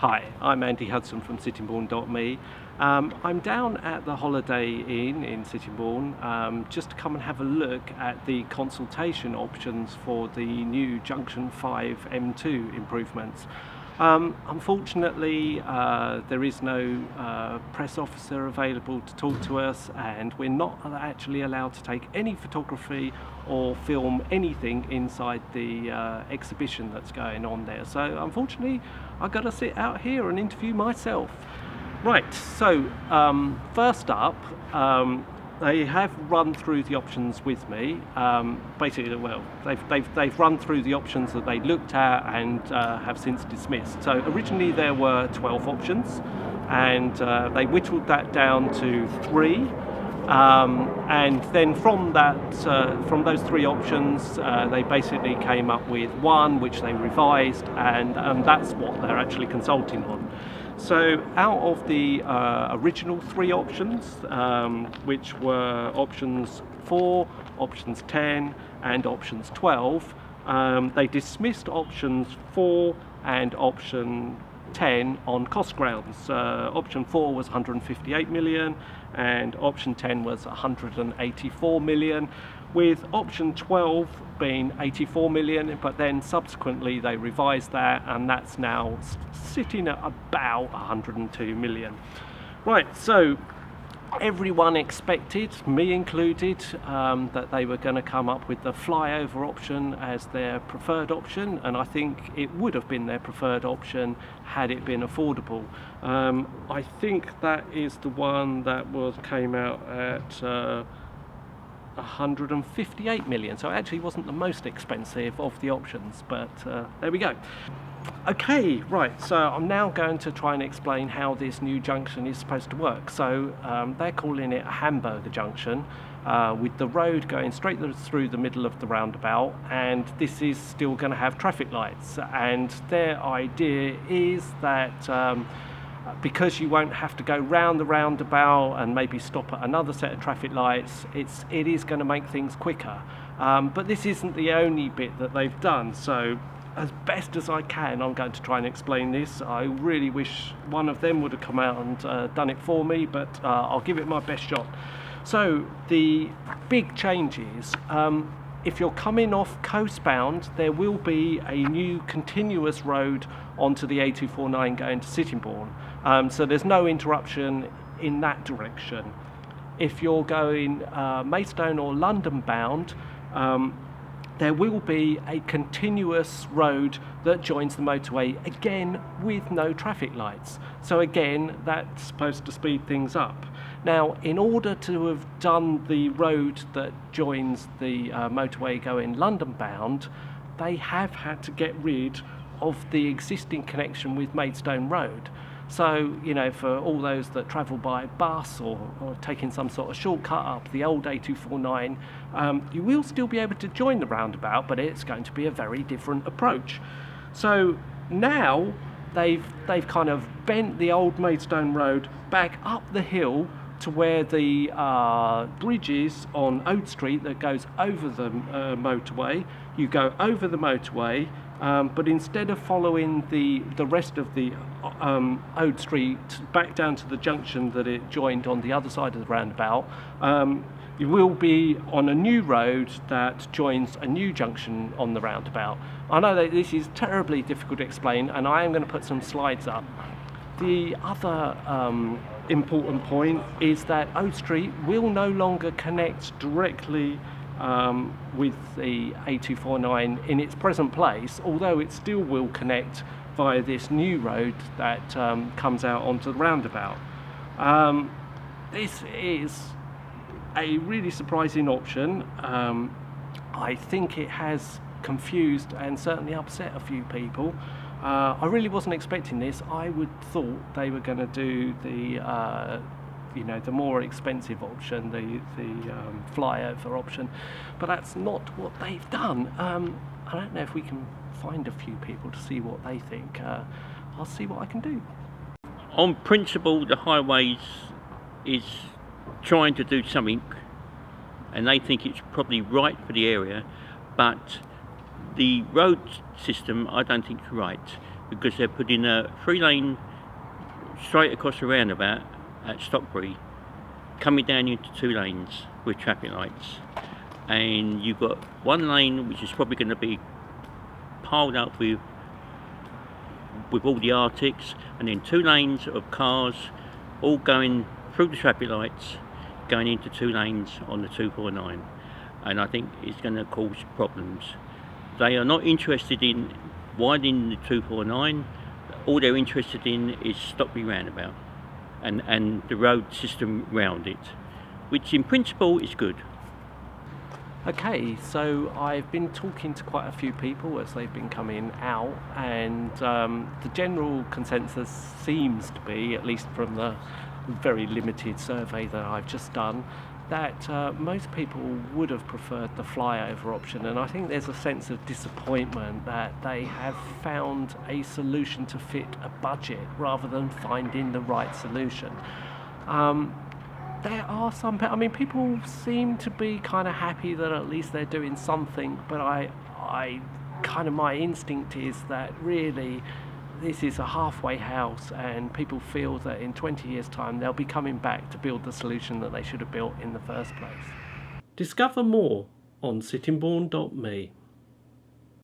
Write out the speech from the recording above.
Hi, I'm Andy Hudson from Sittingbourne.me. I'm down at the Holiday Inn in Sittingbourne just to come and have a look at the consultation options for the new Junction 5 M2 improvements. Unfortunately, there is no press officer available to talk to us, and we're not actually allowed to take any photography or film anything inside the exhibition that's going on there. So unfortunately, I've got to sit out here and interview myself. Right, so first up, they have run through the options with me. Basically, well, they've run through the options that they looked at and have since dismissed. So originally there were 12 options, and they whittled that down to 3. And then from those 3 options, they basically came up with 1, which they revised, and that's what they're actually consulting on. So out of the original 3 options, which were options 4, options 10 and options 12, they dismissed options 4 and option 10 on cost grounds. Option 4 was 158 million and option 10 was 184 million, with option 12 being 84 million, but then subsequently they revised that and that's now sitting at about 102 million. Right, so everyone expected, me included, that they were going to come up with the flyover option as their preferred option, and I think it would have been their preferred option had it been affordable. I think that is the one that came out at 158 million, so it actually wasn't the most expensive of the options, but there we go. Okay, right, so I'm now going to try and explain how this new junction is supposed to work. So they're calling it a hamburger junction, with the road going straight through the middle of the roundabout, and this is still going to have traffic lights, and their idea is that because you won't have to go round the roundabout and maybe stop at another set of traffic lights, it is going to make things quicker. But this isn't the only bit that they've done, so as best as I can, I'm going to try and explain this. I really wish one of them would have come out and done it for me, but I'll give it my best shot. So the big changes, if you're coming off coastbound, there will be a new continuous road onto the A249 going to Sittingbourne. So there's no interruption in that direction. If you're going Maidstone or London bound, there will be a continuous road that joins the motorway, again with no traffic lights. So again, that's supposed to speed things up. Now, in order to have done the road that joins the motorway going London bound, they have had to get rid of the existing connection with Maidstone Road. So, you know, for all those that travel by bus or taking some sort of shortcut up the old A249, you will still be able to join the roundabout, but it's going to be a very different approach. So now they've kind of bent the old Maidstone Road back up the hill to where the bridge is on Old Street that goes over the motorway. You go over the motorway, but instead of following the rest of the Old Street back down to the junction that it joined on the other side of the roundabout, you will be on a new road that joins a new junction on the roundabout. I know that this is terribly difficult to explain, and I am going to put some slides up. The other important point is that Old Street will no longer connect directly with the A249 in its present place, although it still will connect via this new road that comes out onto the roundabout. This is a really surprising option. I think it has confused and certainly upset a few people. I really wasn't expecting this. I would thought they were going to do the the more expensive option, the flyover option, but that's not what they've done. I don't know if we can find a few people to see what they think. I'll see what I can do. On principle, the highways is trying to do something, and they think it's probably right for the area, but the road system I don't think is right. because they're putting a 3-lane straight across the roundabout at Stockbury, coming down into 2 lanes with traffic lights, and you've got 1 lane which is probably going to be piled up with all the Arctics, and then 2 lanes of cars all going through the traffic lights, going into 2 lanes on the 249, and I think it's going to cause problems. They are not interested in widening the 249. All they're interested in is Stockbury roundabout and the road system round it, which in principle is good. Okay, so I've been talking to quite a few people as they've been coming out, and the general consensus seems to be, at least from the very limited survey that I've just done, that most people would have preferred the flyover option, and I think there's a sense of disappointment that they have found a solution to fit a budget rather than finding the right solution. There are some, I mean, people seem to be kind of happy that at least they're doing something, but I kind of, my instinct is that really this is a halfway house, and people feel that in 20 years' time they'll be coming back to build the solution that they should have built in the first place. Discover more on sittingbourne.me.